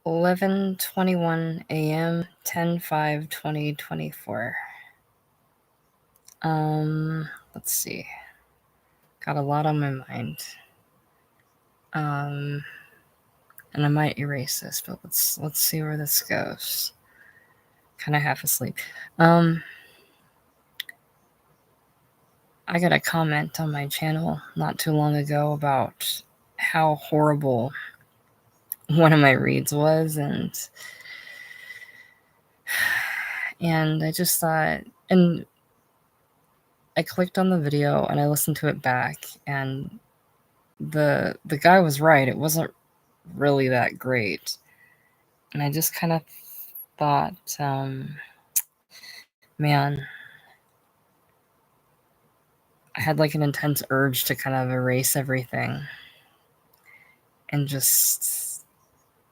11:21 a.m. 10/5/2024. Let's see. Got a lot on my mind. And I might erase this, but let's see where this goes. Kind of half asleep. I got a comment on my channel not too long ago about how horrible one of my reads was, and I just thought, and I clicked on the video and I listened to it back, and the guy was right. It wasn't really that great. And I just kind of thought, man, I had like an intense urge to kind of erase everything and just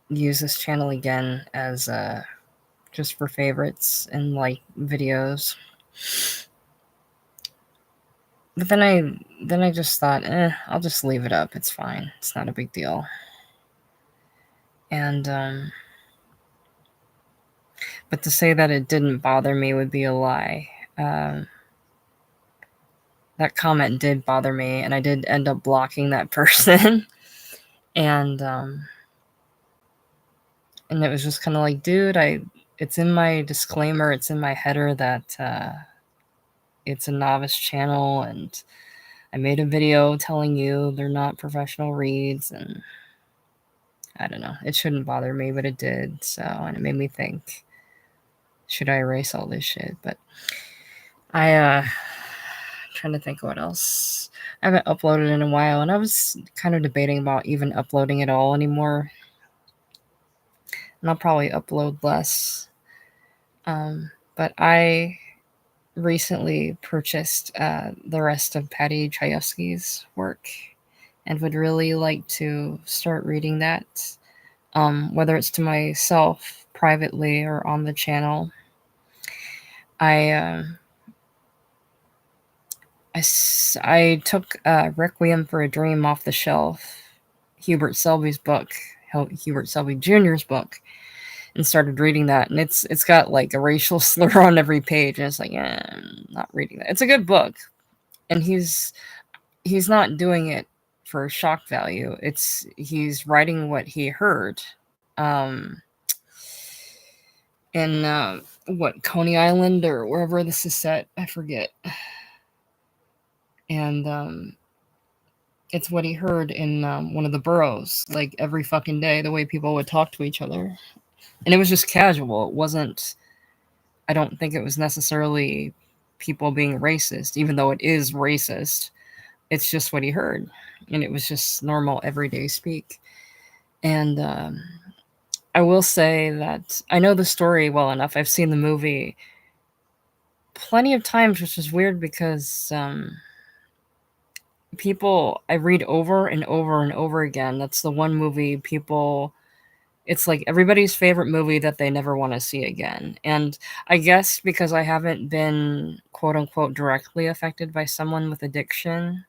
use this channel again as just for favorites and like videos. But then I just thought, I'll just leave it up. It's fine. It's not a big deal. And but to say that it didn't bother me would be a lie. That comment did bother me, and I did end up blocking that person. And it was just kind of like, dude, it's in my disclaimer, it's in my header that it's a novice channel, and I made a video telling you they're not professional reads, and I don't know, it shouldn't bother me, but it did. So, and it made me think, should I erase all this shit? But trying to think what else. I haven't uploaded in a while, and I was kind of debating about even uploading it all anymore. And I'll probably upload less. But I recently purchased the rest of Patty Chayefsky's work and would really like to start reading that, whether it's to myself privately or on the channel. I took Requiem for a Dream off the shelf, Hubert Selby's book, Hubert Selby Jr.'s book, and started reading that. And it's got like a racial slur on every page, and it's like, I'm not reading that. It's a good book, and he's not doing it for shock value. He's writing what he heard. In what, Coney Island or wherever this is set, I forget. And it's what he heard in one of the boroughs, like every fucking day, the way people would talk to each other. And it was just casual. It wasn't, I don't think it was necessarily people being racist, even though it is racist. It's just what he heard. And it was just normal, everyday speak. And I will say that I know the story well enough. I've seen the movie plenty of times, which is weird because people, I read over and over and over again. That's the one movie people, it's like everybody's favorite movie that they never want to see again. And I guess because I haven't been quote unquote directly affected by someone with addiction,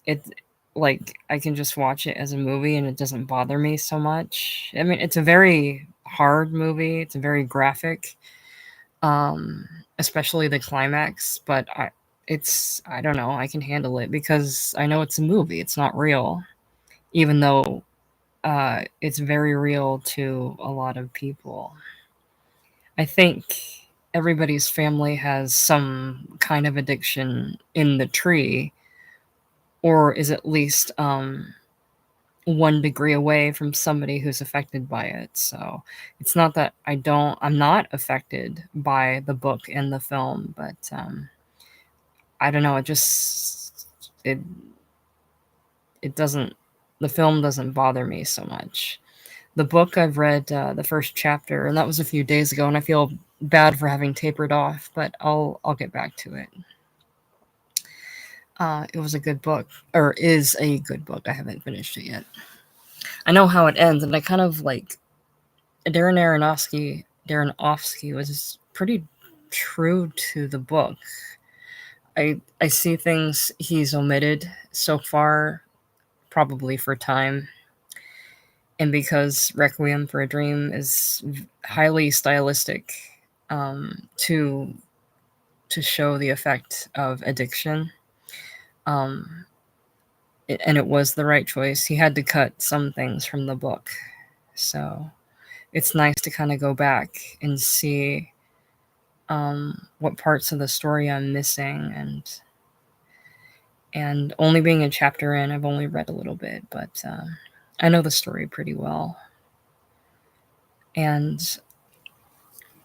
it, like, I can just watch it as a movie and it doesn't bother me so much. I mean, it's a very hard movie. It's a very graphic, especially the climax, but I don't know, I can handle it because I know it's a movie. It's not real, even though it's very real to a lot of people. I think everybody's family has some kind of addiction in the tree, or is at least 1 degree away from somebody who's affected by it. So it's not that I'm not affected by the book and the film, but I don't know, it doesn't, the film doesn't bother me so much. The book, I've read the first chapter, and that was a few days ago, and I feel bad for having tapered off, but I'll get back to it. It was a good book, or is a good book. I haven't finished it yet. I know how it ends, and I kind of like Darren Aronofsky was pretty true to the book. I see things he's omitted so far, probably for time. And because Requiem for a Dream is highly stylistic, to show the effect of addiction, and it was the right choice. He had to cut some things from the book, so it's nice to kind of go back and see what parts of the story I'm missing, and only being a chapter in, I've only read a little bit, but I know the story pretty well. And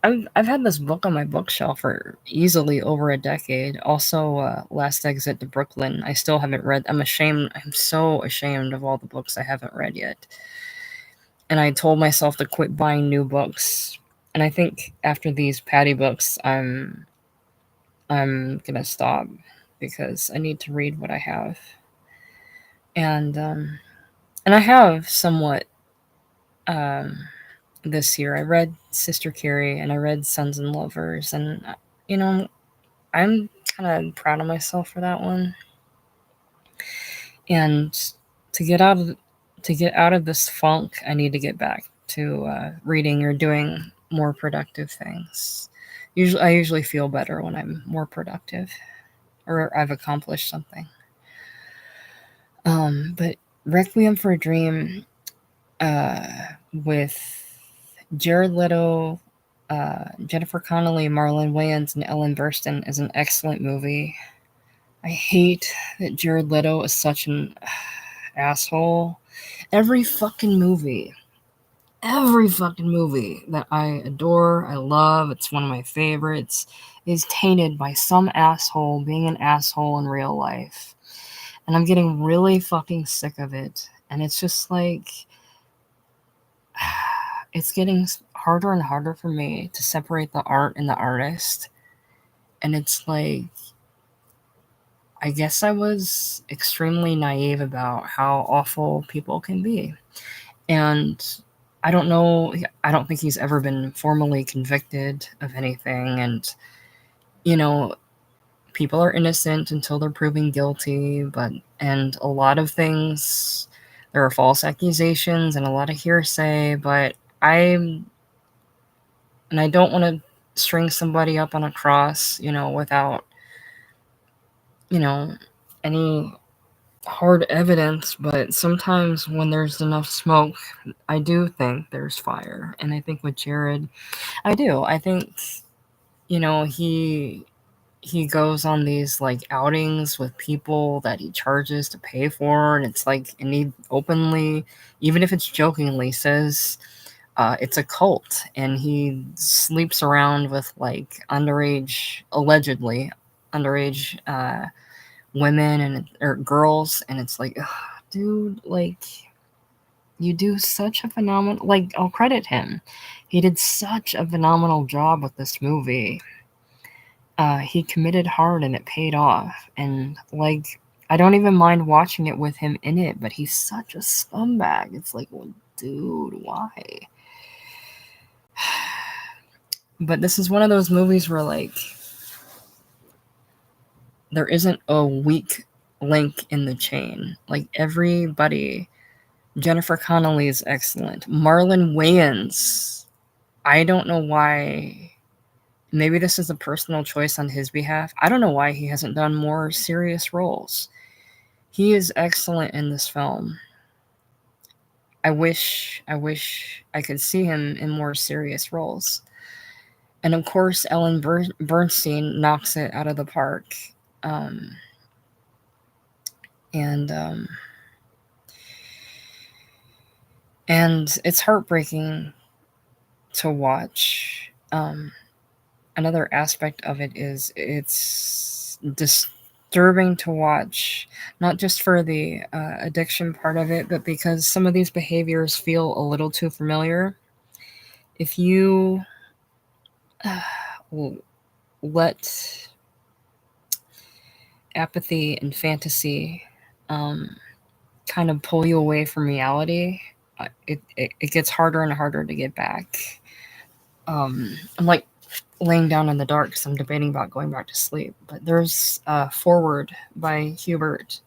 I've had this book on my bookshelf for easily over a decade. Also, Last Exit to Brooklyn. I still haven't read. I'm ashamed. I'm so ashamed of all the books I haven't read yet. And I told myself to quit buying new books. And I think after these Patty books, I'm gonna stop because I need to read what I have. And I have somewhat this year. I read Sister Carrie and I read Sons and Lovers, and you know, I'm kind of proud of myself for that one. And to get out of this funk, I need to get back to reading or doing more productive things. I usually feel better when I'm more productive or I've accomplished something. But Requiem for a Dream, with Jared Leto, Jennifer Connelly, Marlon Wayans, and Ellen Burstyn, is an excellent movie. I hate that Jared Leto is such an asshole. Every fucking movie that I adore, I love, it's one of my favorites, is tainted by some asshole being an asshole in real life. And I'm getting really fucking sick of it. And it's just like, it's getting harder and harder for me to separate the art and the artist. And it's like, I guess I was extremely naive about how awful people can be. And I don't know, I don't think he's ever been formally convicted of anything. And, you know, people are innocent until they're proven guilty, and a lot of things, there are false accusations and a lot of hearsay, but I don't want to string somebody up on a cross, without, any hard evidence. But sometimes when there's enough smoke, I do think there's fire. And I think with Jared, I think, he goes on these like outings with people that he charges to pay for, and it's like, and he openly, even if it's jokingly, says it's a cult, and he sleeps around with like allegedly underage women or girls, and it's like, ugh, dude, like, you do such a phenomenal, like, I'll credit him. He did such a phenomenal job with this movie. He committed hard and it paid off. And like, I don't even mind watching it with him in it, but he's such a scumbag. It's like, well, dude, why? But this is one of those movies where, like, there isn't a weak link in the chain. Like, everybody, Jennifer Connelly is excellent. Marlon Wayans, I don't know why. Maybe this is a personal choice on his behalf. I don't know why he hasn't done more serious roles. He is excellent in this film. I wish I could see him in more serious roles. And of course, Ellen Bernstein knocks it out of the park. And it's heartbreaking to watch. Another aspect of it is it's disturbing to watch, not just for the addiction part of it, but because some of these behaviors feel a little too familiar. If you let apathy and fantasy kind of pull you away from reality, it gets harder and harder to get back. I'm like laying down in the dark because I'm debating about going back to sleep. But there's a foreword by Hubert,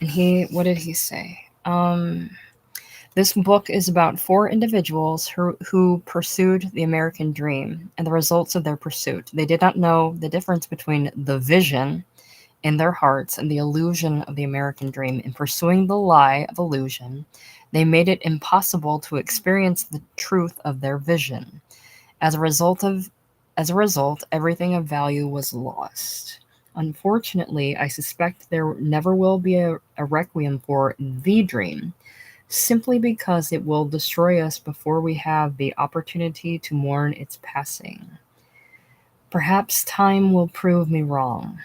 and what did he say? This book is about four individuals who pursued the American dream and the results of their pursuit. They did not know the difference between the vision in their hearts and the illusion of the American dream. In pursuing the lie of illusion, they made it impossible to experience the truth of their vision. As a result, everything of value was lost. Unfortunately, I suspect there never will be a requiem for the dream, simply because it will destroy us before we have the opportunity to mourn its passing. Perhaps time will prove me wrong.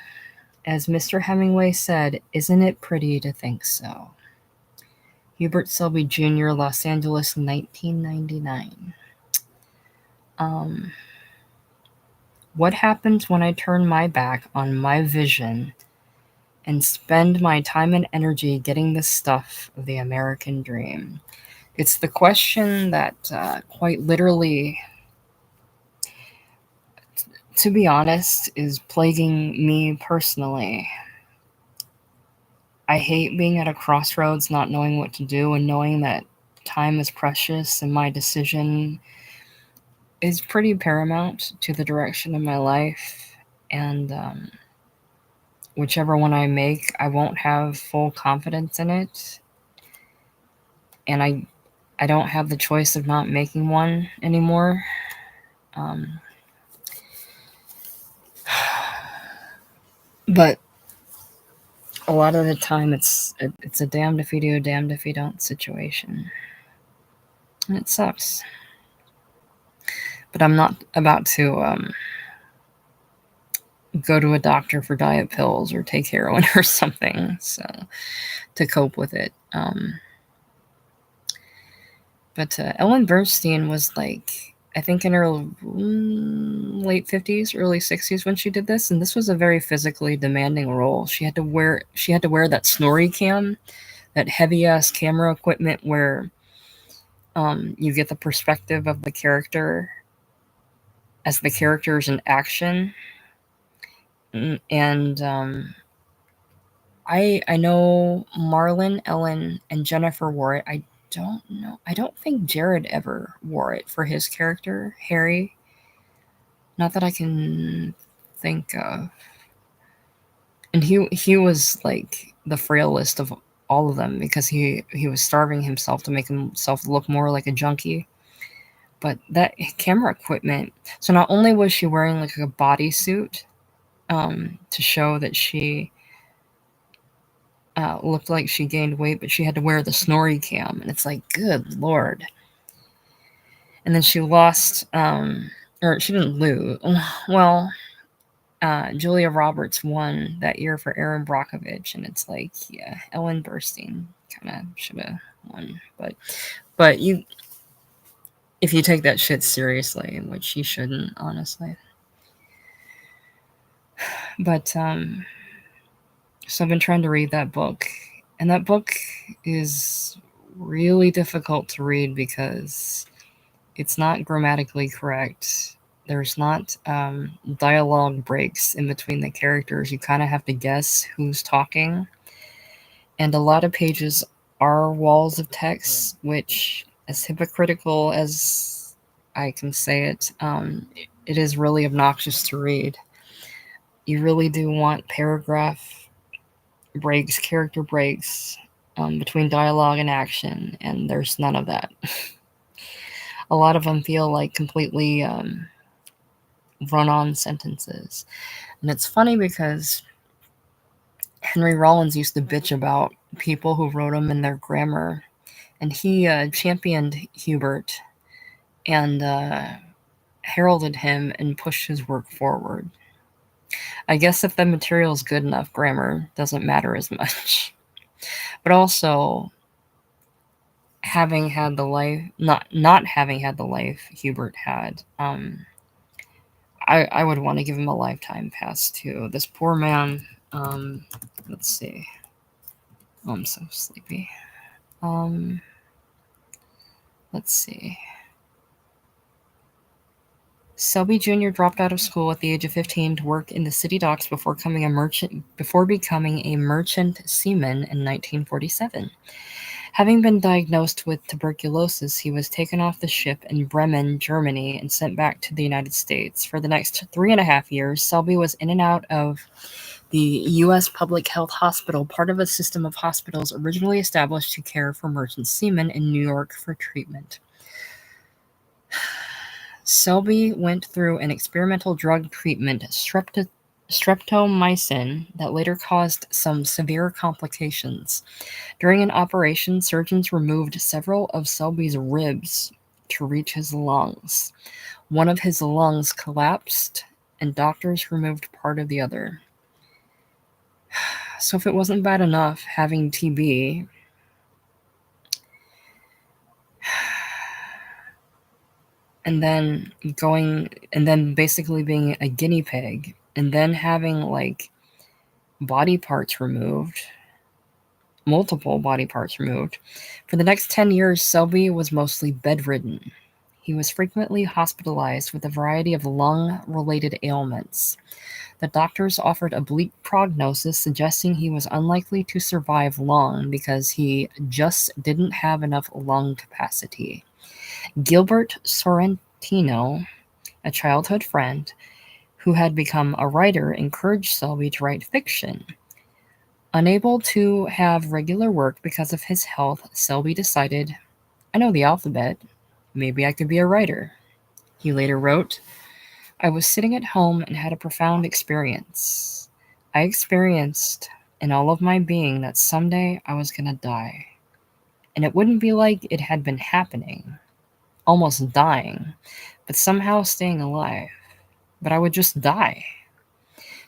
As Mr. Hemingway said, isn't it pretty to think so? Hubert Selby Jr., Los Angeles, 1999. What happens when I turn my back on my vision and spend my time and energy getting the stuff of the American dream? It's the question that quite literally, to be honest, is plaguing me personally. I hate being at a crossroads, not knowing what to do, and knowing that time is precious and my decision is pretty paramount to the direction of my life. And whichever one I make, I won't have full confidence in it. And I don't have the choice of not making one anymore. But a lot of the time, it's a damned if you do, damned if you don't situation, and it sucks. But I'm not about to go to a doctor for diet pills or take heroin or something, so to cope with it. But Ellen Bernstein was like, I think in her late 50s, early 60s when she did this, and this was a very physically demanding role. She had to wear that snorri cam, that heavy ass camera equipment where you get the perspective of the character as the character is in action. And I know Marlon, Ellen, and Jennifer wore it. I don't know. I don't think Jared ever wore it for his character, Harry. Not that I can think of. And he was like the frailest of all of them because he was starving himself to make himself look more like a junkie. But that camera equipment. So not only was she wearing like a bodysuit to show that she looked like she gained weight, but she had to wear the snorri cam, and it's like, good lord. And then she lost, or she didn't lose. Well, Julia Roberts won that year for Erin Brockovich, and it's like, yeah, Ellen Burstyn kind of should have won, but you, if you take that shit seriously, which you shouldn't, honestly. But so I've been trying to read that book, and that book is really difficult to read because it's not grammatically correct. There's not dialogue breaks in between the characters. You kind of have to guess who's talking. And a lot of pages are walls of text, which, as hypocritical as I can say it, it is really obnoxious to read. You really do want paragraph breaks, character breaks between dialogue and action, and there's none of that. A lot of them feel like completely run-on sentences. And it's funny because Henry Rollins used to bitch about people who wrote them in their grammar, and he championed Hubert and heralded him and pushed his work forward. I guess if the material is good enough, grammar doesn't matter as much. But also, having had the life, not having had the life Hubert had, I would want to give him a lifetime pass too. This poor man, let's see. Oh, I'm so sleepy. Let's see. Selby Jr. dropped out of school at the age of 15 to work in the city docks before becoming a merchant seaman in 1947. Having been diagnosed with tuberculosis, he was taken off the ship in Bremen, Germany, and sent back to the United States. For the next 3.5 years, Selby was in and out of the U.S. Public Health Hospital, part of a system of hospitals originally established to care for merchant seamen in New York for treatment. Selby went through an experimental drug treatment, streptomycin, that later caused some severe complications. During an operation, surgeons removed several of Selby's ribs to reach his lungs. One of his lungs collapsed, and doctors removed part of the other. So if it wasn't bad enough having TB, and then basically being a guinea pig, and then having like body parts removed, multiple body parts removed. For the next 10 years, Selby was mostly bedridden. He was frequently hospitalized with a variety of lung-related ailments. The doctors offered a bleak prognosis, suggesting he was unlikely to survive long because he just didn't have enough lung capacity. Gilbert Sorrentino, a childhood friend who had become a writer, encouraged Selby to write fiction. Unable to have regular work because of his health, Selby decided, I know the alphabet. Maybe I could be a writer. He later wrote, I was sitting at home and had a profound experience. I experienced in all of my being that someday I was going to die. And it wouldn't be like it had been happening, almost dying, but somehow staying alive. But I would just die.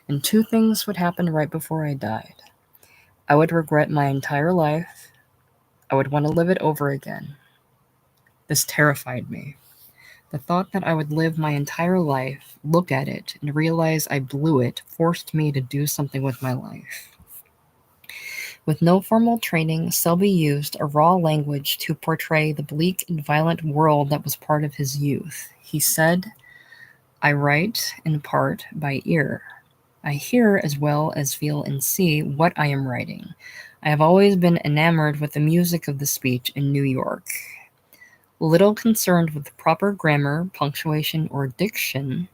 And two things would happen right before I died. I would regret my entire life. I would want to live it over again. This terrified me. The thought that I would live my entire life, look at it, and realize I blew it forced me to do something with my life. With no formal training, Selby used a raw language to portray the bleak and violent world that was part of his youth. He said, I write, in part, by ear. I hear as well as feel and see what I am writing. I have always been enamored with the music of the speech in New York. Little concerned with proper grammar, punctuation, or diction,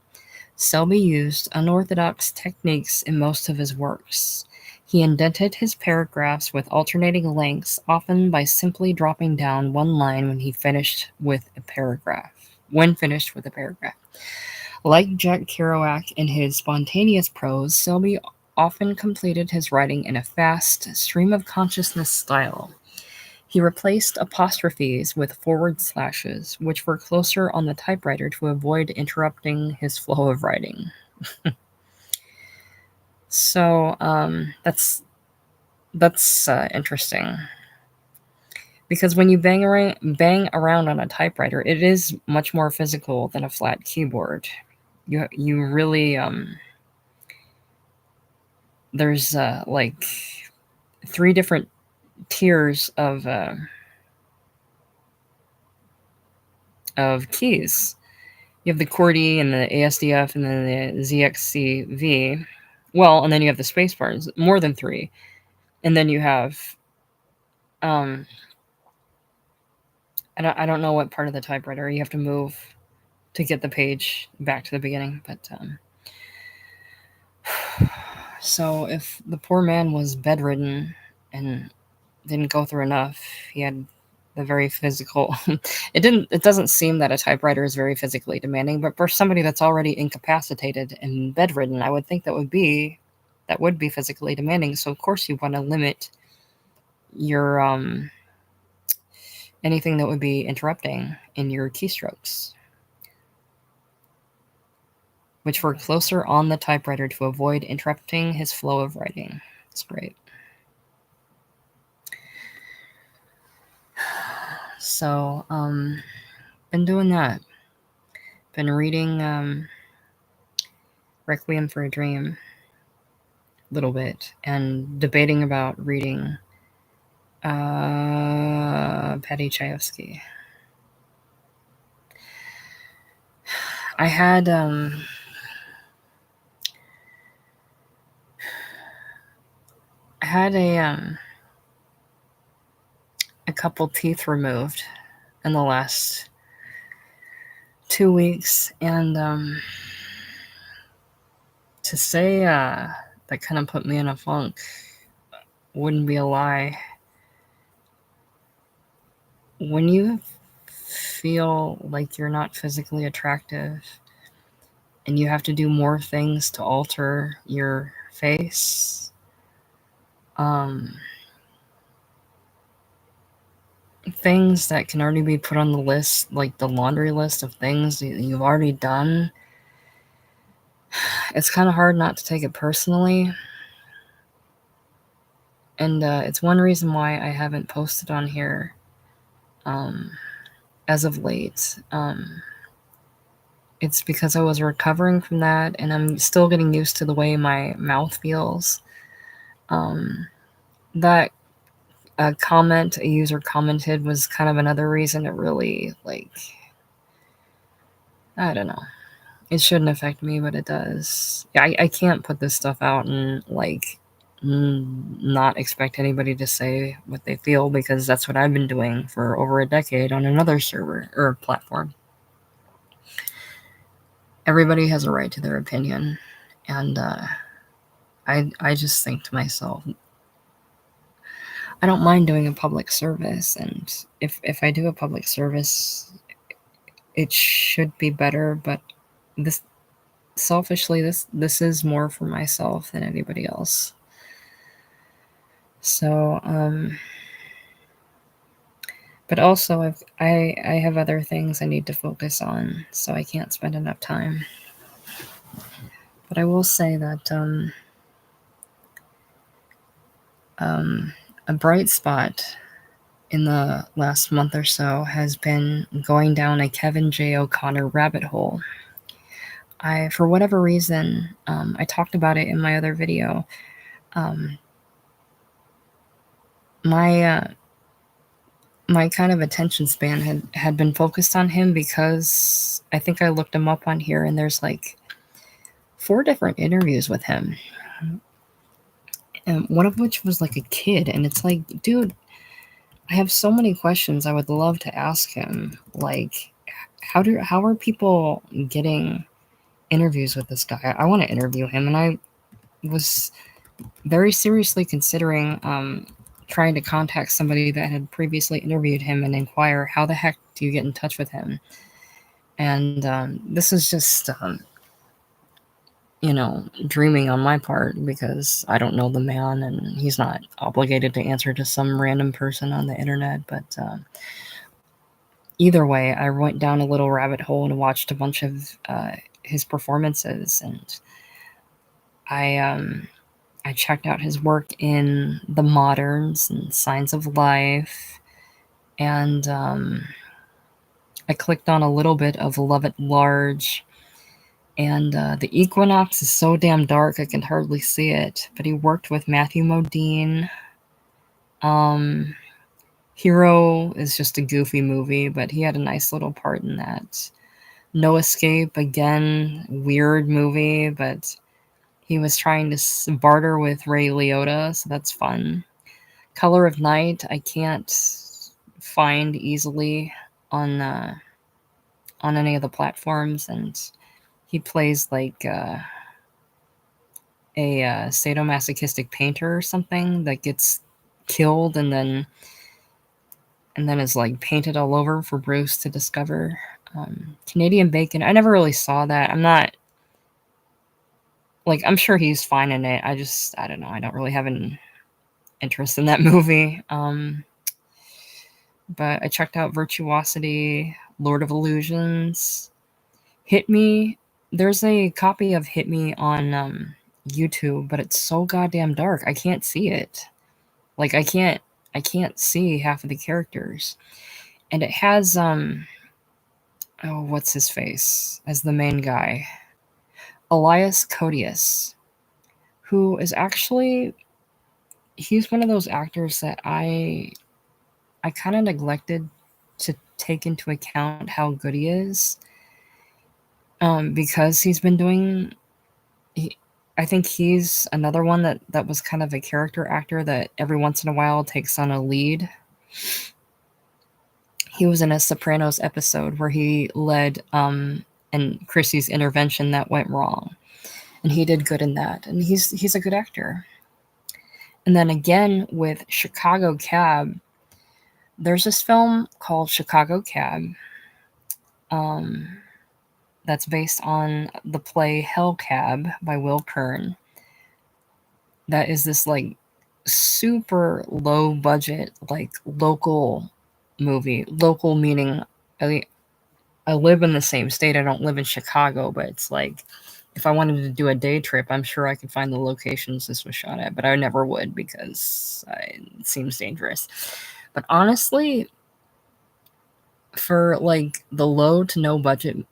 Selby used unorthodox techniques in most of his works. He indented his paragraphs with alternating lengths, often by simply dropping down one line when finished with a paragraph. Like Jack Kerouac in his spontaneous prose, Selby often completed his writing in a fast, stream-of-consciousness style. He replaced apostrophes with forward slashes, which were closer on the typewriter to avoid interrupting his flow of writing. So that's interesting, because when you bang around on a typewriter, it is much more physical than a flat keyboard. You really there's like 3 different tiers of keys. You have the QWERTY and the ASDF and then the ZXCV. Well, and then you have the space bars, more than 3. And then you have I don't know what part of the typewriter you have to move to get the page back to the beginning, but so if the poor man was bedridden and didn't go through enough, he had the very physical it doesn't seem that a typewriter is very physically demanding, but for somebody that's already incapacitated and bedridden, I would think that would be physically demanding. So of course you want to limit your anything that would be interrupting in your keystrokes, which were closer on the typewriter to avoid interrupting his flow of writing. It's great. So been doing that. Been reading Requiem for a Dream a little bit, and debating about reading Paddy Chayefsky. I had a couple teeth removed in the last 2 weeks, and to say that kind of put me in a funk wouldn't be a lie. When you feel like you're not physically attractive and you have to do more things to alter your face, things that can already be put on the list, like the laundry list of things that you've already done, it's kind of hard not to take it personally. And it's one reason why I haven't posted on here as of late. It's because I was recovering from that, and I'm still getting used to the way my mouth feels. That comment a user commented was kind of another reason it really, like, I don't know. It shouldn't affect me, but it does. Yeah, I can't put this stuff out and, like, not expect anybody to say what they feel, because that's what I've been doing for over a decade on another server or platform. Everybody has a right to their opinion, and I just think to myself, I don't mind doing a public service, and if I do a public service, it should be better, but this selfishly, this is more for myself than anybody else. So but also I have other things I need to focus on, so I can't spend enough time. But I will say that a bright spot in the last month or so has been going down a Kevin J. O'Connor rabbit hole. For whatever reason, I talked about it in my other video. My kind of attention span had been focused on him because I think I looked him up on here, and there's like 4 different interviews with him, and one of which was like a kid, and it's like, dude, I have so many questions I would love to ask him. Like, how are people getting interviews with this guy? I want to interview him, and I was very seriously considering trying to contact somebody that had previously interviewed him and inquire, how the heck do you get in touch with him? And this is just dreaming on my part, because I don't know the man, and he's not obligated to answer to some random person on the internet. But either way, I went down a little rabbit hole and watched a bunch of his performances, and I checked out his work in The Moderns and Signs of Life, and I clicked on a little bit of Love at Large, and The Equinox is so damn dark I can hardly see it, but he worked with Matthew Modine. Hero is just a goofy movie, but he had a nice little part in that. No Escape, again, weird movie, but he was trying to barter with Ray Liotta, so that's fun. Color of Night, I can't find easily on any of the platforms, and he plays like a sadomasochistic painter or something that gets killed and then is like painted all over for Bruce to discover. Canadian Bacon, I never really saw that. I'm not, like, I'm sure he's fine in it. I don't know. I don't really have an interest in that movie. But I checked out Virtuosity, Lord of Illusions, Hit Me. There's a copy of Hit Me on YouTube, but it's so goddamn dark. I can't see it. Like, I can't see half of the characters. And it has what's his face as the main guy? Elias Codius, who is actually, he's one of those actors that I kind of neglected to take into account how good he is, because he's been doing, I think he's another one that was kind of a character actor that every once in a while takes on a lead. He was in a Sopranos episode where he led and Chrissy's intervention that went wrong, and he did good in that. And he's a good actor. And then again with Chicago Cab, there's this film called Chicago Cab. Um, that's based on the play Hell Cab by Will Kern. That is this like super low budget, like local movie. Local meaning I live in the same state. I don't live in Chicago, but it's like if I wanted to do a day trip, I'm sure I could find the locations this was shot at, but I never would because it seems dangerous. But honestly, for like the low to no budget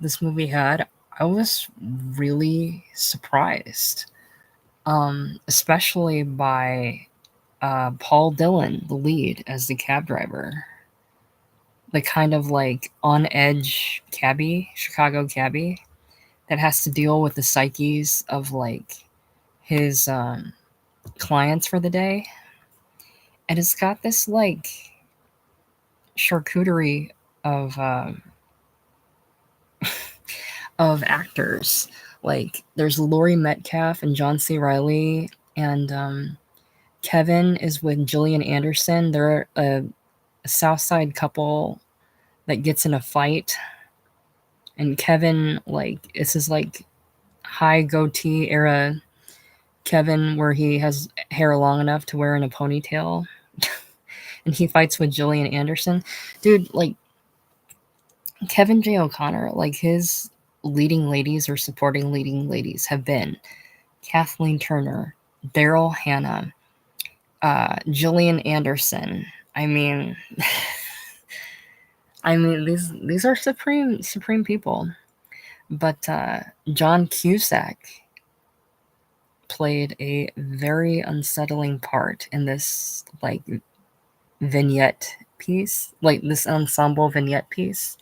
this movie had, I was really surprised. Especially by Paul Dillon, the lead, as the cab driver. The kind of like on edge cabbie, Chicago cabbie, that has to deal with the psyches of like his clients for the day. And it's got this like charcuterie of of actors. Like there's Laurie Metcalf and John C. Riley, and Kevin is with Gillian Anderson. They're a South Side couple that gets in a fight, and Kevin, like, this is like high goatee era Kevin, where he has hair long enough to wear in a ponytail, and he fights with Gillian Anderson. Dude, like Kevin J. O'Connor, like his leading ladies or supporting leading ladies have been Kathleen Turner, Daryl Hannah, Gillian Anderson. I mean, these are supreme people. But John Cusack played a very unsettling part in this like vignette piece, like this ensemble vignette piece.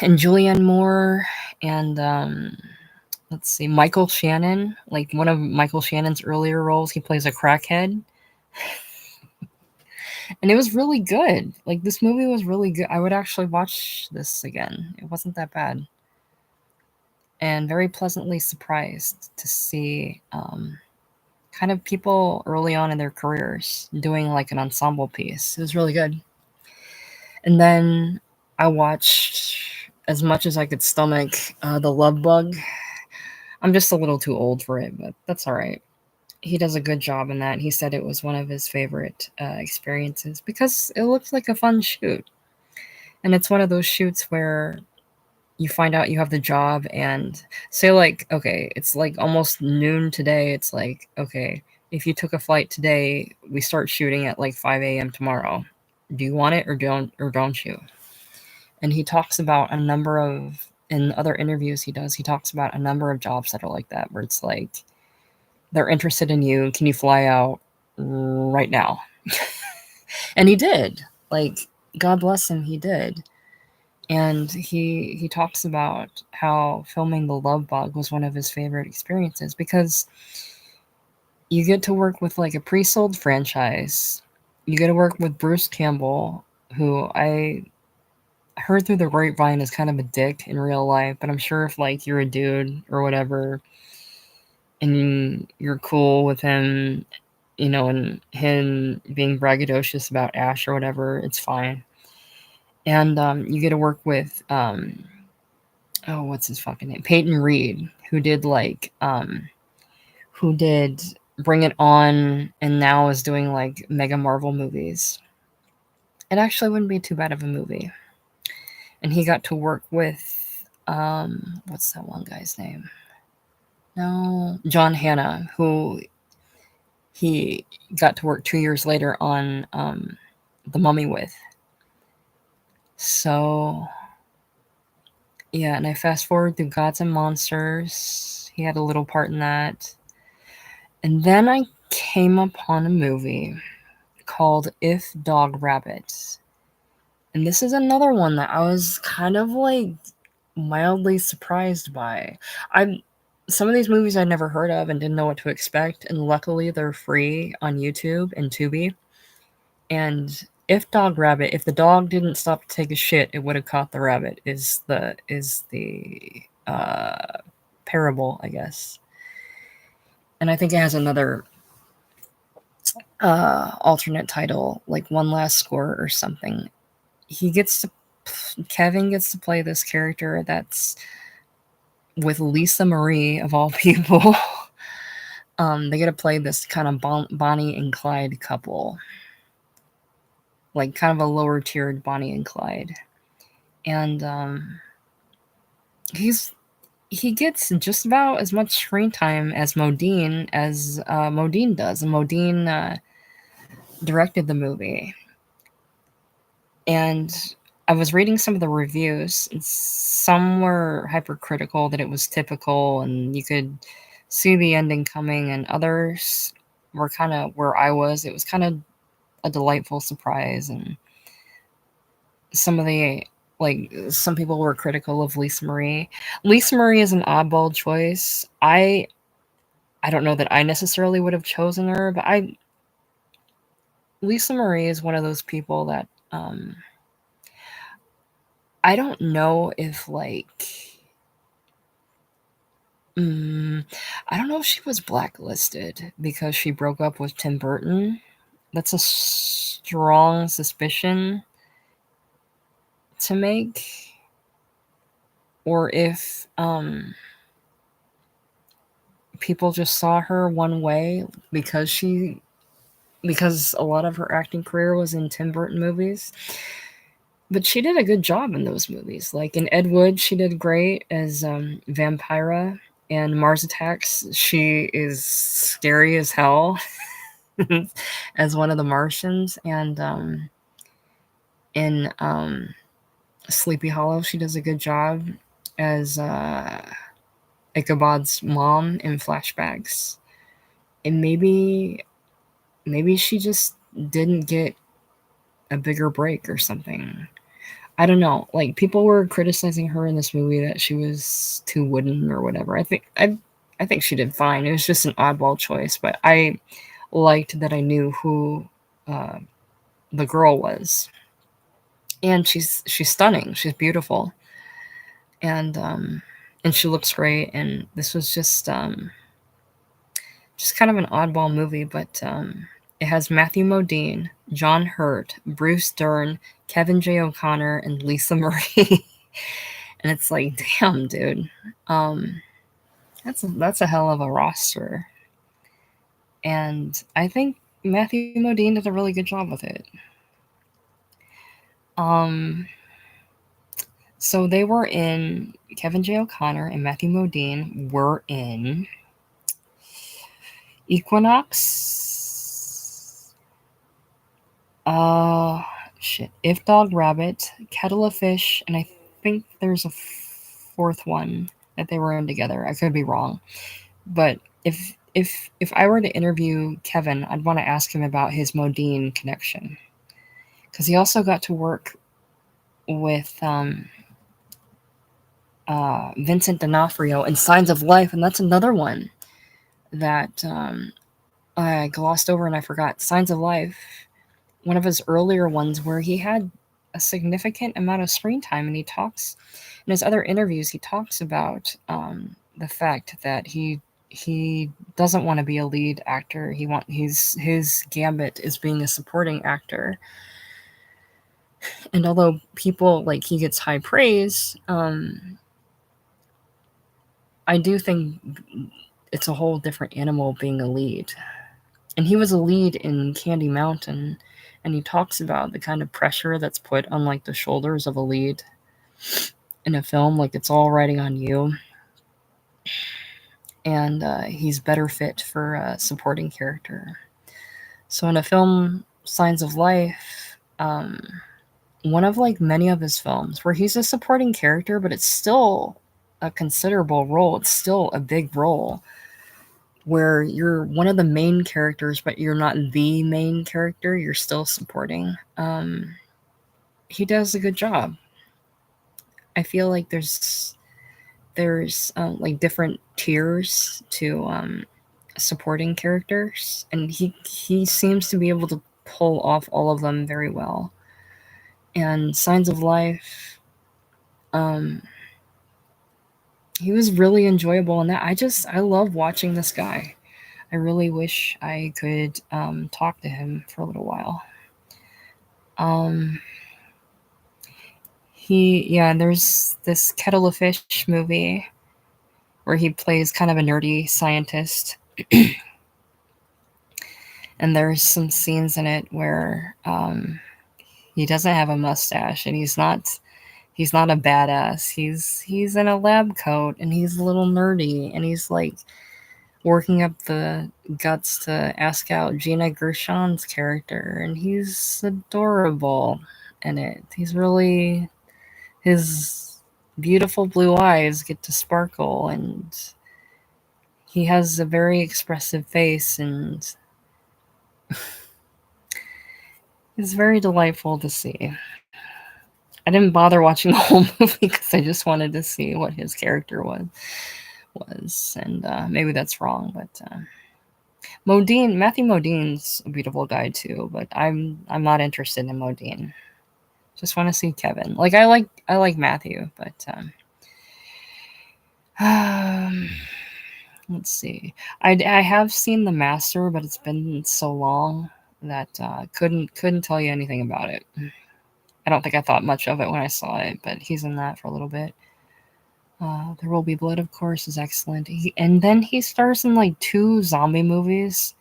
And Julianne Moore and let's see, Michael Shannon, like one of Michael Shannon's earlier roles, he plays a crackhead. And it was really good. Like this movie was really good. I would actually watch this again. It wasn't that bad. And very pleasantly surprised to see kind of people early on in their careers doing like an ensemble piece. It was really good. And then I watched as much as I could stomach The Love Bug. I'm just a little too old for it, but that's all right. He does a good job in that. He said it was one of his favorite experiences because it looks like a fun shoot. And it's one of those shoots where you find out you have the job and say like, okay, it's like almost noon today. It's like, okay, if you took a flight today, we start shooting at like 5 a.m. tomorrow. Do you want it or don't you? And he talks about a number of in other interviews he talks about a number of jobs that are like that, where it's like they're interested in you. Can you fly out right now? And he did. Like, God bless him, he did. And he talks about how filming The Love Bug was one of his favorite experiences because you get to work with like a pre-sold franchise. You get to work with Bruce Campbell, who I heard through the grapevine is kind of a dick in real life, but I'm sure if like you're a dude or whatever and you're cool with him, you know, and him being braggadocious about Ash or whatever, it's fine. And you get to work with oh, what's his fucking name? Peyton Reed, who did like who did Bring It On and now is doing like mega Marvel movies. It actually wouldn't be too bad of a movie. And he got to work with what's that one guy's name? No, John Hannah, who he got to work 2 years later on The Mummy with. So yeah, and I fast forward through Gods and Monsters. He had a little part in that. And then I came upon a movie called If Dog Rabbit. And this is another one that I was kind of like mildly surprised by. I Some of these movies I'd never heard of and didn't know what to expect, and luckily they're free on YouTube and Tubi. And if dog rabbit, if the dog didn't stop to take a shit, it would have caught the rabbit. Is the parable, I guess. And I think it has another alternate title, like One Last Score or something. He gets to Kevin gets to play this character that's with Lisa Marie of all people. They get to play this kind of Bonnie and Clyde couple, like kind of a lower tiered Bonnie and Clyde, and he gets just about as much screen time as Modine does, and Modine directed the movie. And I was reading some of the reviews, and some were hypercritical that it was typical and you could see the ending coming, and others were kind of where I was. It was kind of a delightful surprise, and some of the some people were critical of Lisa Marie. Lisa Marie is an oddball choice. I don't know that I necessarily would have chosen her, but Lisa Marie is one of those people that I don't know if I don't know if she was blacklisted because she broke up with Tim Burton. That's a strong suspicion to make. Or if people just saw her one way because a lot of her acting career was in Tim Burton movies. But she did a good job in those movies. Like in Ed Wood, she did great as Vampira. And Mars Attacks, she is scary as hell as one of the Martians. And in Sleepy Hollow, she does a good job as Ichabod's mom in flashbacks. And maybe she just didn't get a bigger break or something. I don't know. Like people were criticizing her in this movie that she was too wooden or whatever. I think she did fine. It was just an oddball choice, but I liked that I knew who uh, the girl was, and she's stunning. She's beautiful, and she looks great. And this was just kind of an oddball movie, but it has Matthew Modine, John Hurt, Bruce Dern, Kevin J. O'Connor, and Lisa Marie. And it's like, damn, dude, that's a hell of a roster. And I think Matthew Modine did a really good job with it. Um, so they were in Kevin J. O'Connor and Matthew Modine were in Equinox. Shit. If Dog Rabbit, Kettle of Fish, and I think there's a fourth one that they were in together. I could be wrong, but if I were to interview Kevin, I'd want to ask him about his Modine connection, because he also got to work with Vincent D'Onofrio in Signs of Life, and that's another one that I glossed over and I forgot. Signs of Life, one of his earlier ones where he had a significant amount of screen time, and he talks in his other interviews. He talks about the fact that he doesn't want to be a lead actor. His gambit is being a supporting actor. And although people like he gets high praise, I do think it's a whole different animal being a lead. And he was a lead in Candy Mountain, and he talks about the kind of pressure that's put on like the shoulders of a lead in a film, like it's all riding on you. And he's better fit for a supporting character. So in a film, Signs of Life, one of like many of his films where he's a supporting character, but it's still a considerable role. It's still a big role where you're one of the main characters, but you're not the main character. You're still supporting. He does a good job. I feel like there's like different tiers to supporting characters, and he seems to be able to pull off all of them very well. And Signs of Life, um, he was really enjoyable in that. I love watching this guy. I really wish I could talk to him for a little while. Um, yeah, there's this Kettle of Fish movie where he plays kind of a nerdy scientist. And there's some scenes in it where he doesn't have a mustache, and he's not a badass. He's in a lab coat, and he's a little nerdy, and he's like working up the guts to ask out Gina Gershon's character, and he's adorable in it. He's really, his beautiful blue eyes get to sparkle, and he has a very expressive face, and he's very delightful to see. I didn't bother watching the whole movie because I just wanted to see what his character was, and maybe that's wrong, but Matthew Modine's a beautiful guy too, but I'm not interested in Modine. Just want to see Kevin. Like I like Matthew, but let's see. I have seen The Master, but it's been so long that couldn't tell you anything about it. I don't think I thought much of it when I saw it, but he's in that for a little bit. There Will Be Blood, of course, is excellent. And then he stars in like 2 zombie movies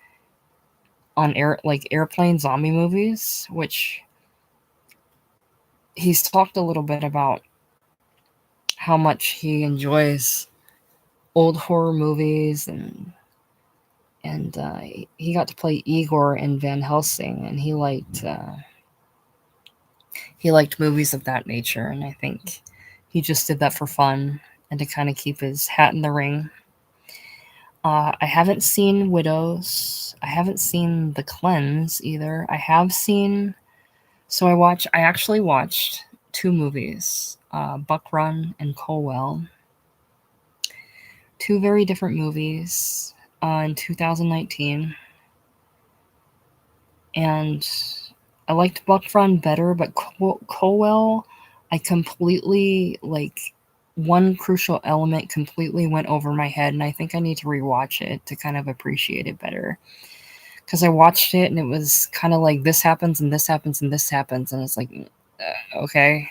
on airplane zombie movies, which he's talked a little bit about how much he enjoys old horror movies, and he got to play Igor in Van Helsing, and he liked movies of that nature, and I think he just did that for fun and to kind of keep his hat in the ring. I haven't seen Widows. I haven't seen The Cleanse either. I have seen. So I actually watched 2 movies, Buck Run and Colwell. 2 very different movies in 2019. And I liked Buck Run better, but Colwell, I completely, like, one crucial element completely went over my head, and I think I need to rewatch it to kind of appreciate it better. Because I watched it, and it was kind of like this happens, and this happens, and this happens, and it's like, okay,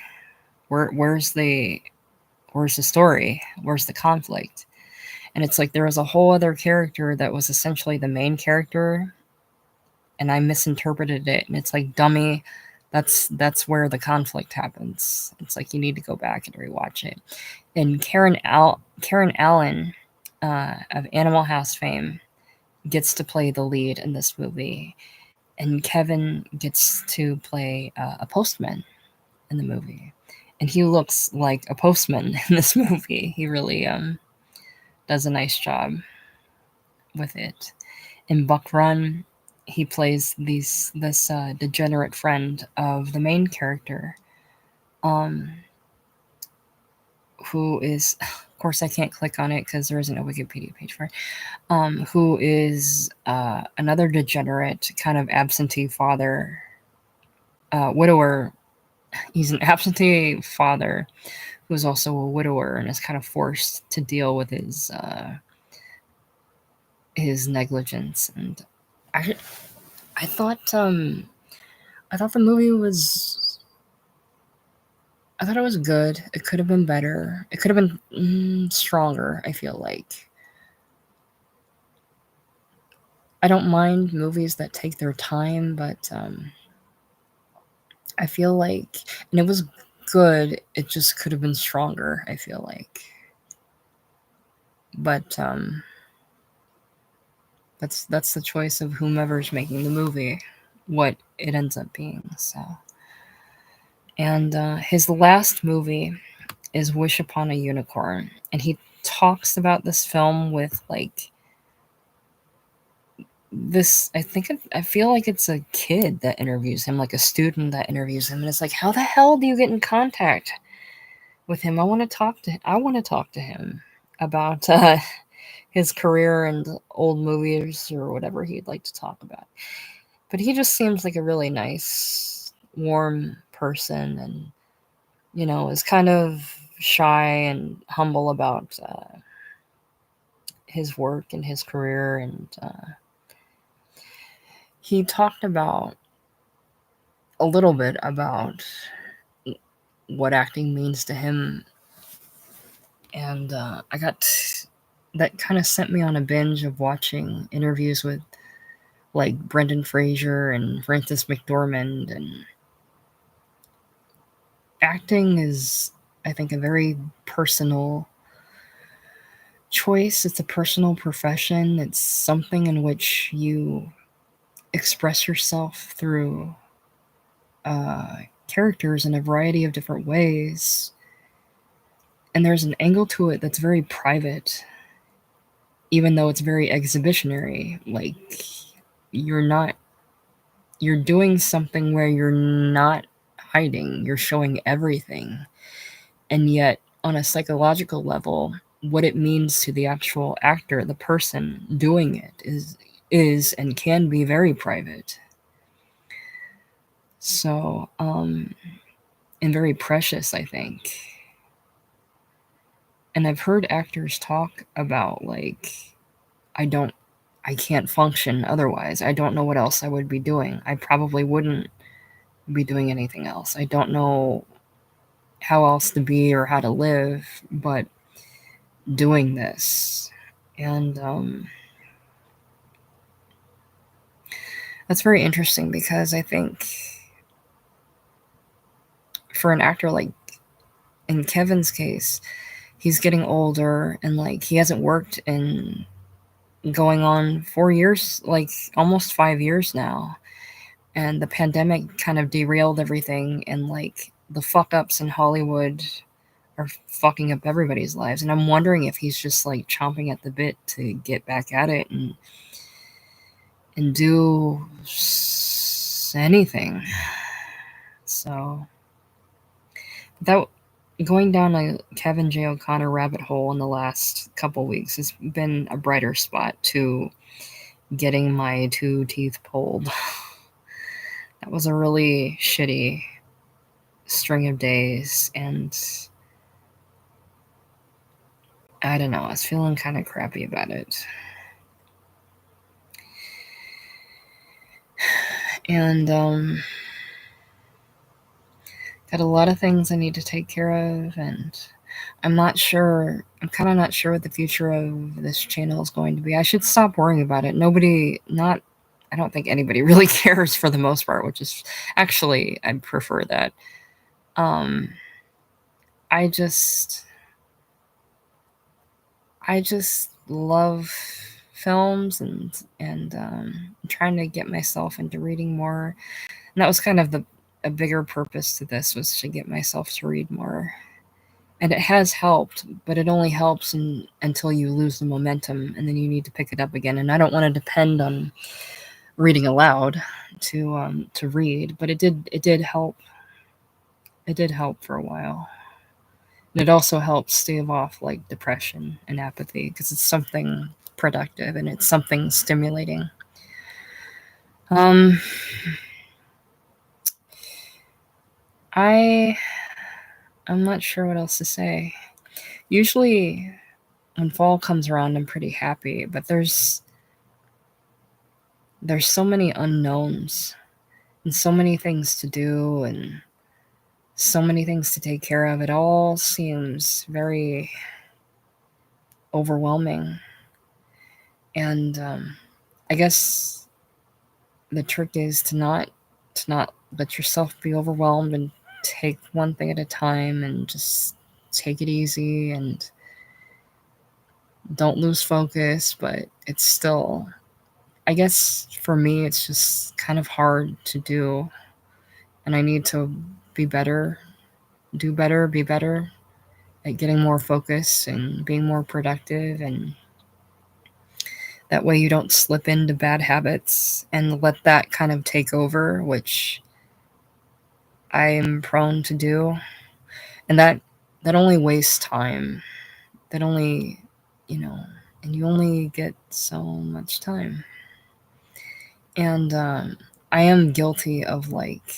where's the story? Where's the conflict? And it's like there was a whole other character that was essentially the main character, and I misinterpreted it, and it's like, dummy, that's where the conflict happens. It's like you need to go back and rewatch it. And Karen Allen of Animal House fame gets to play the lead in this movie, and Kevin gets to play a postman in the movie, and he looks like a postman in this movie. He really does a nice job with it. In Buck Run, he plays this degenerate friend of the main character, who is, of course, I can't click on it because there isn't a Wikipedia page for it. Who is another degenerate, kind of absentee father, widower. He's an absentee father who's also a widower and is kind of forced to deal with his negligence. And I thought the movie was. I thought it was good. It could have been better. It could have been stronger, I feel like. I don't mind movies that take their time, but I feel like, and it was good, it just could have been stronger, I feel like. But that's the choice of whomever's making the movie, what it ends up being. So, and his last movie is Wish Upon a Unicorn, and he talks about this film with like this. I feel like it's a kid that interviews him, like a student that interviews him, and it's like, how the hell do you get in contact with him? I want to talk to him about his career and old movies or whatever he'd like to talk about. But he just seems like a really nice, warm person, and is kind of shy and humble about his work and his career. And he talked about a little bit about what acting means to him. And that kind of sent me on a binge of watching interviews with like Brendan Fraser and Frances McDormand. And acting is, I think, a very personal choice. It's a personal profession. It's something in which you express yourself through characters in a variety of different ways. And there's an angle to it that's very private, even though it's very exhibitionary. Like, you're doing something where you're not hiding, you're showing everything. And yet, on a psychological level, what it means to the actual actor, the person doing it, is and can be very private. So, and very precious, I think. And I've heard actors talk about, like, I can't function otherwise. I don't know what else I would be doing. I probably wouldn't be doing anything else. I don't know how else to be or how to live but doing this. And that's very interesting, because I think for an actor, like in Kevin's case, he's getting older, and like he hasn't worked in going on 4 years, like almost 5 years now. And the pandemic kind of derailed everything, and like the fuck ups in Hollywood are fucking up everybody's lives. And I'm wondering if he's just like chomping at the bit to get back at it and do anything. So that going down a Kevin J. O'Connor rabbit hole in the last couple weeks has been a brighter spot to getting my 2 teeth pulled. That was a really shitty string of days, and I don't know, I was feeling kind of crappy about it. And got a lot of things I need to take care of, and I'm kind of not sure what the future of this channel is going to be. I should stop worrying about it. I don't think anybody really cares for the most part, which is actually, I prefer that. I just love films, and I'm trying to get myself into reading more. And that was kind of a bigger purpose to this, was to get myself to read more. And it has helped, but it only helps until you lose the momentum, and then you need to pick it up again. And I don't want to depend on reading aloud to read, but it did help. It did help for a while. And it also helps stave off like depression and apathy, because it's something productive and it's something stimulating. I'm not sure what else to say. Usually when fall comes around, I'm pretty happy, but there's so many unknowns and so many things to do and so many things to take care of. It all seems very overwhelming. And I guess the trick is to not let yourself be overwhelmed, and take one thing at a time, and just take it easy, and don't lose focus. But it's still, I guess for me, it's just kind of hard to do, and I need to be better, be better at getting more focus and being more productive. And that way you don't slip into bad habits and let that kind of take over, which I'm prone to do. And that only wastes time. That only, and you only get so much time. And I am guilty of like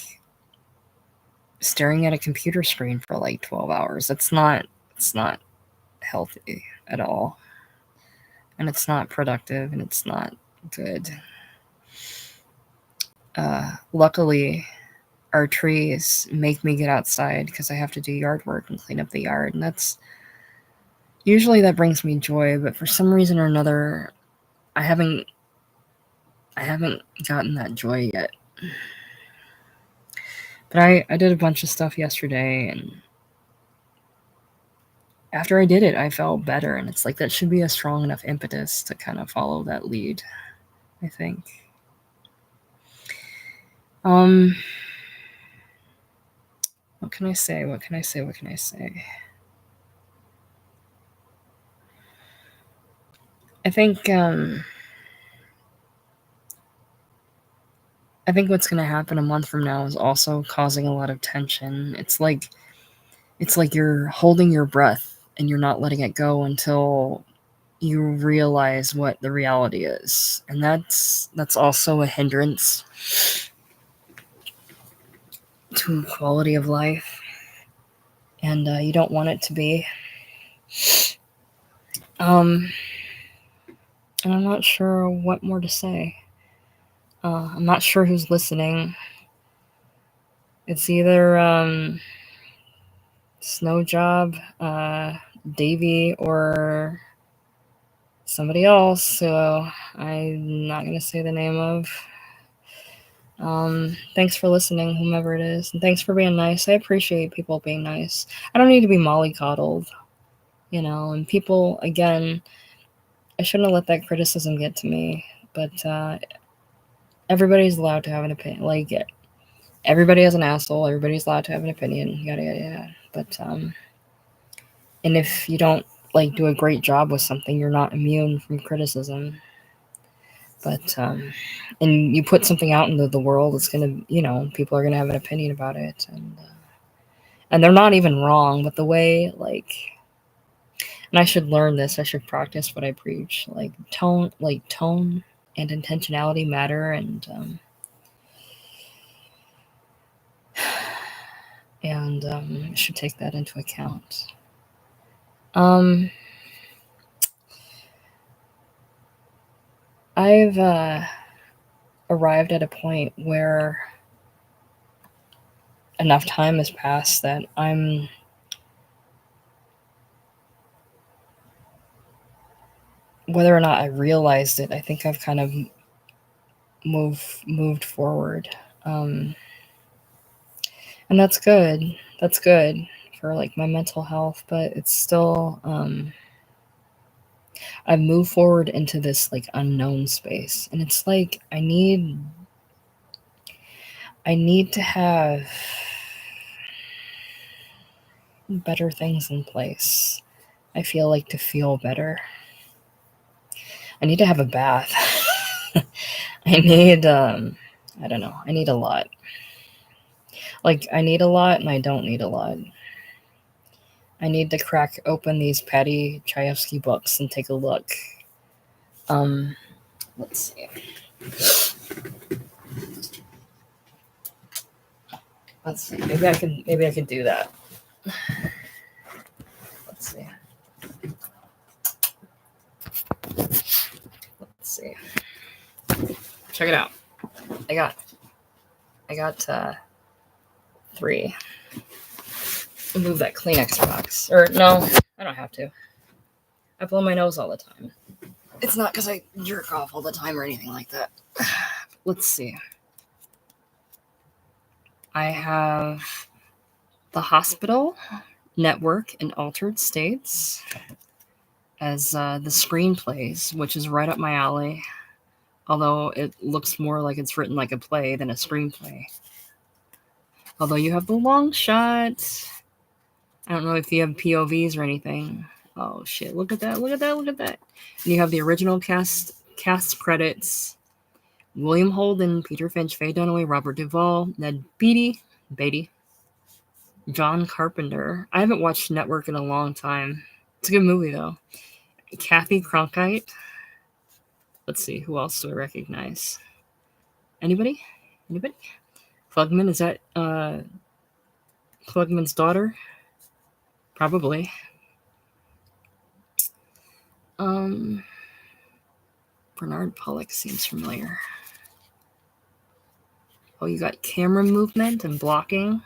staring at a computer screen for like 12 hours. It's not healthy at all. And it's not productive and it's not good. Luckily, our trees make me get outside because I have to do yard work and clean up the yard. And that's usually that brings me joy. But for some reason or another, I haven't gotten that joy yet. But I did a bunch of stuff yesterday, and after I did it, I felt better. And it's like that should be a strong enough impetus to kind of follow that lead, I think. What can I say? What can I say? What can I say? I think what's going to happen a month from now is also causing a lot of tension. It's like you're holding your breath and you're not letting it go until you realize what the reality is. And that's also a hindrance to quality of life. And you don't want it to be. And I'm not sure what more to say. I'm not sure who's listening. It's either Snow Job, Davey, or somebody else, so I'm not going to say the name of. Thanks for listening, whomever it is, and thanks for being nice. I appreciate people being nice. I don't need to be mollycoddled, and people, again, I shouldn't have let that criticism get to me, but everybody's allowed to have an opinion. Like, everybody has an asshole, everybody's allowed to have an opinion, yada, yada, yada. But, and if you don't, like, do a great job with something, you're not immune from criticism. But, and you put something out into the world, it's going to, people are going to have an opinion about it. And they're not even wrong, but the way, like, and I should learn this, I should practice what I preach. Like, tone and intentionality matter, and should take that into account. I've arrived at a point where enough time has passed that I'm whether or not I realized it, I think I've kind of moved forward. And that's good. That's good for like my mental health, but it's still I've moved forward into this like unknown space, and it's like I need to have better things in place. I feel like to feel better. I need to have a bath. I need I don't know. I need a lot. Like, I need a lot and I don't need a lot. I need to crack open these Patty Chayefsky books and take a look. Let's see. Let's see. Maybe I can do that. Let's see. Let's see. Check it out. I got 3. Move that Kleenex box. Or no, I don't have to. I blow my nose all the time. It's not because I jerk off all the time or anything like that. Let's see. I have The Hospital, Network, and Altered States as the screenplays, which is right up my alley. Although it looks more like it's written like a play than a screenplay. Although you have The Long Shot. I don't know if you have POVs or anything. Oh shit, look at that, look at that, look at that. And you have the original cast credits. William Holden, Peter Finch, Faye Dunaway, Robert Duvall, Ned Beatty, John Carpenter. I haven't watched Network in a long time. It's a good movie though. Kathy Cronkite. Let's see, who else do I recognize? Anybody? Anybody? Klugman, is that Klugman's daughter? Probably. Bernard Pollock seems familiar. Oh, you got camera movement and blocking.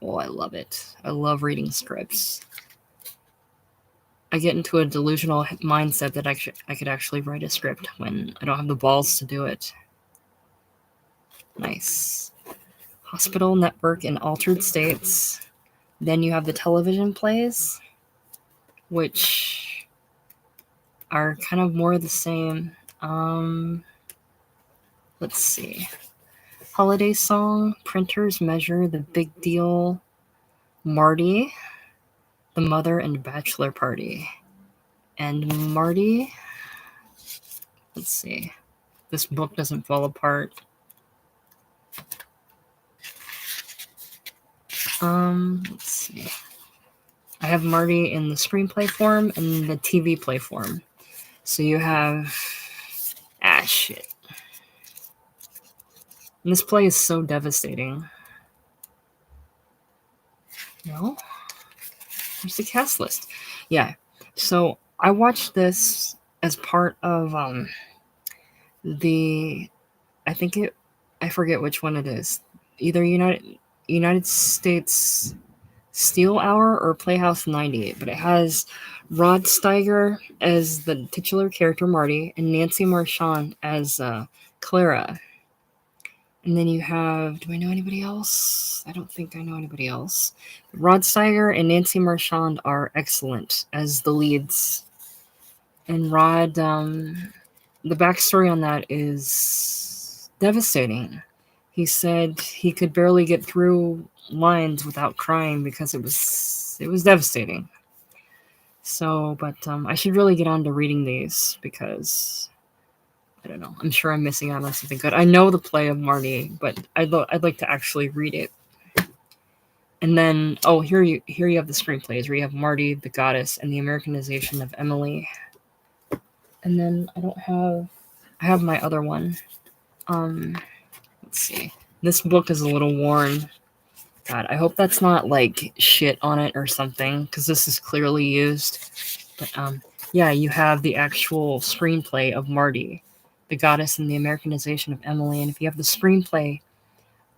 Oh, I love it. I love reading scripts. I get into a delusional mindset that I could actually write a script when I don't have the balls to do it. Nice. Hospital network in altered states. Then you have the television plays, which are kind of more the same. Let's see. Holiday Song, Printer's Measure, The Big Deal, Marty, The Mother and Bachelor Party. And Marty, let's see. This book doesn't fall apart. Let's see. I have Marty in the screenplay form and the TV play form. So you have... shit. And this play is so devastating. No? Where's the cast list? Yeah. So I watched this as part of I forget which one it is. Either United States Steel Hour or Playhouse 98, but it has Rod Steiger as the titular character Marty and Nancy Marchand as Clara. And then you have, do I know anybody else? I don't think I know anybody else. Rod Steiger and Nancy Marchand are excellent as the leads. And Rod, the backstory on that is devastating. He said he could barely get through lines without crying because it was devastating. So, but I should really get on to reading these because I don't know. I'm sure I'm missing out on something good. I know the play of Marty, but I'd like to actually read it. And then, here you have the screenplays where you have Marty, the Goddess, and the Americanization of Emily. And then I have my other one. Let's see. This book is a little worn. God, I hope that's not like shit on it or something, because this is clearly used. But yeah, you have the actual screenplay of Marty, the Goddess, and the Americanization of Emily. And if you have the screenplay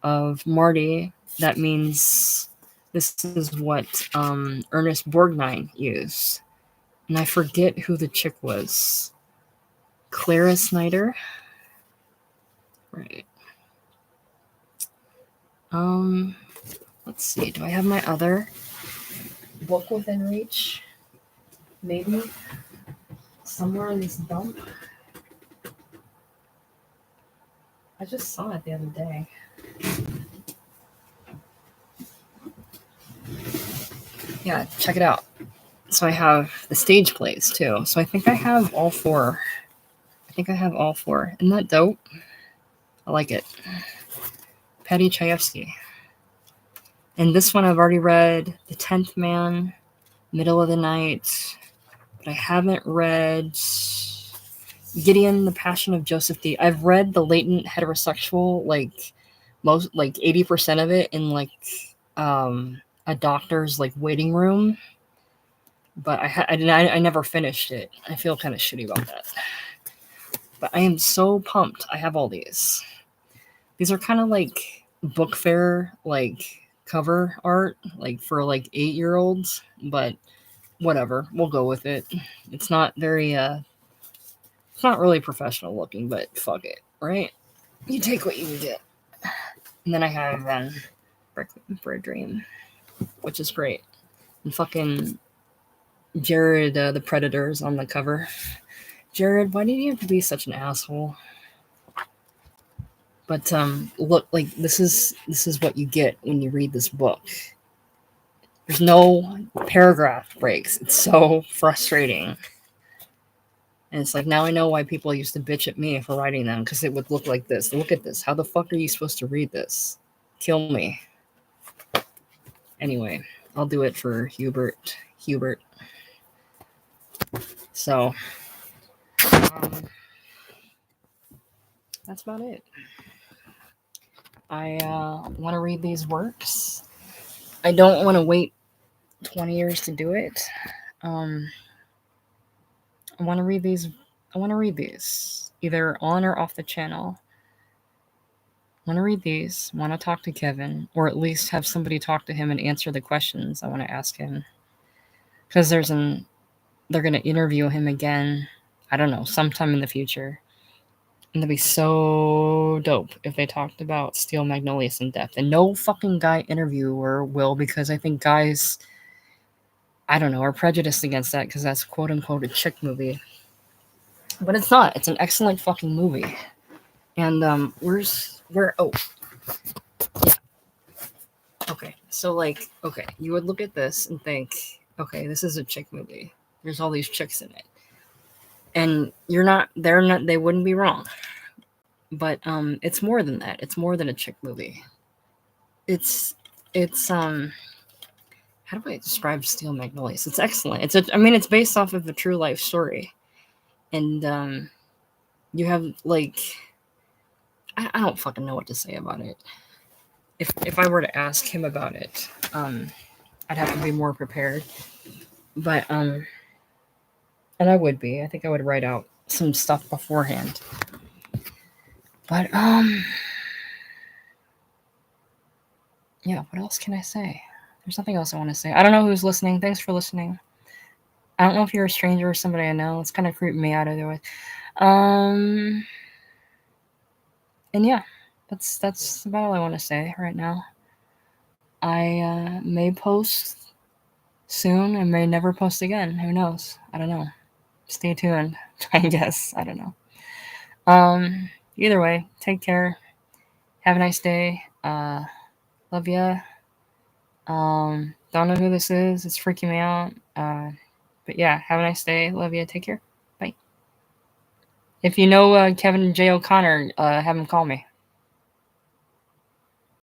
of Marty, that means this is what Ernest Borgnine used. And I forget who the chick was. Clara Snyder? Right. Let's see. Do I have my other book within reach? Maybe somewhere in this dump. I just saw it the other day. Yeah, check it out. So I have the stage plays too. So I think I have all four. Isn't that dope? I like it. Patty Chayefsky. And this one I've already read, The 10th Man, Middle of the Night, but I haven't read Gideon, The Passion of Joseph D. I've read the latent heterosexual, like 80% of it in like a doctor's like waiting room, but I never finished it. I feel kind of shitty about that. But I am so pumped. I have all these. These are kind of like book fair, like cover art, like for like 8-year-olds, but whatever. We'll go with it. It's not very, it's not really professional looking, but fuck it, right? You take what you can get. And then I have Requiem for a Dream, which is great. And fucking Jared, the Predator's on the cover. Jared, why do you have to be such an asshole? But look, like this is what you get when you read this book. There's no paragraph breaks. It's so frustrating. And it's like, now I know why people used to bitch at me for writing them, because it would look like this. Look at this. How the fuck are you supposed to read this? Kill me. Anyway, I'll do it for Hubert. So, that's about it. I want to read these works. I don't want to wait 20 years to do it. I want to read these. I want to read these either on or off the channel. I want to read these. I want to talk to Kevin, or at least have somebody talk to him and answer the questions I want to ask him. Because they're going to interview him again. I don't know, sometime in the future. And that'd be so dope if they talked about Steel Magnolias in depth. And no fucking guy interviewer will, because I think guys, I don't know, are prejudiced against that because that's quote unquote a chick movie. But it's not. It's an excellent fucking movie. And oh yeah. Okay. So like, okay, you would look at this and think, okay, this is a chick movie. There's all these chicks in it. And they wouldn't be wrong. But it's more than that. It's more than a chick movie. It's how do I describe Steel Magnolias? It's excellent. It's based off of a true life story. And you have like I don't fucking know what to say about it. If I were to ask him about it, I'd have to be more prepared. But and I would be. I think I would write out some stuff beforehand. But yeah, what else can I say? There's nothing else I want to say. I don't know who's listening. Thanks for listening. I don't know if you're a stranger or somebody I know. It's kind of creeping me out either way. And yeah, that's about all I want to say right now. I may post soon and may never post again. Who knows? I don't know. Stay tuned. I guess. I don't know. Either way, take care. Have a nice day. Love ya. Don't know who this is. It's freaking me out. But yeah, have a nice day. Love ya. Take care. Bye. If you know Kevin J. O'Connor, have him call me.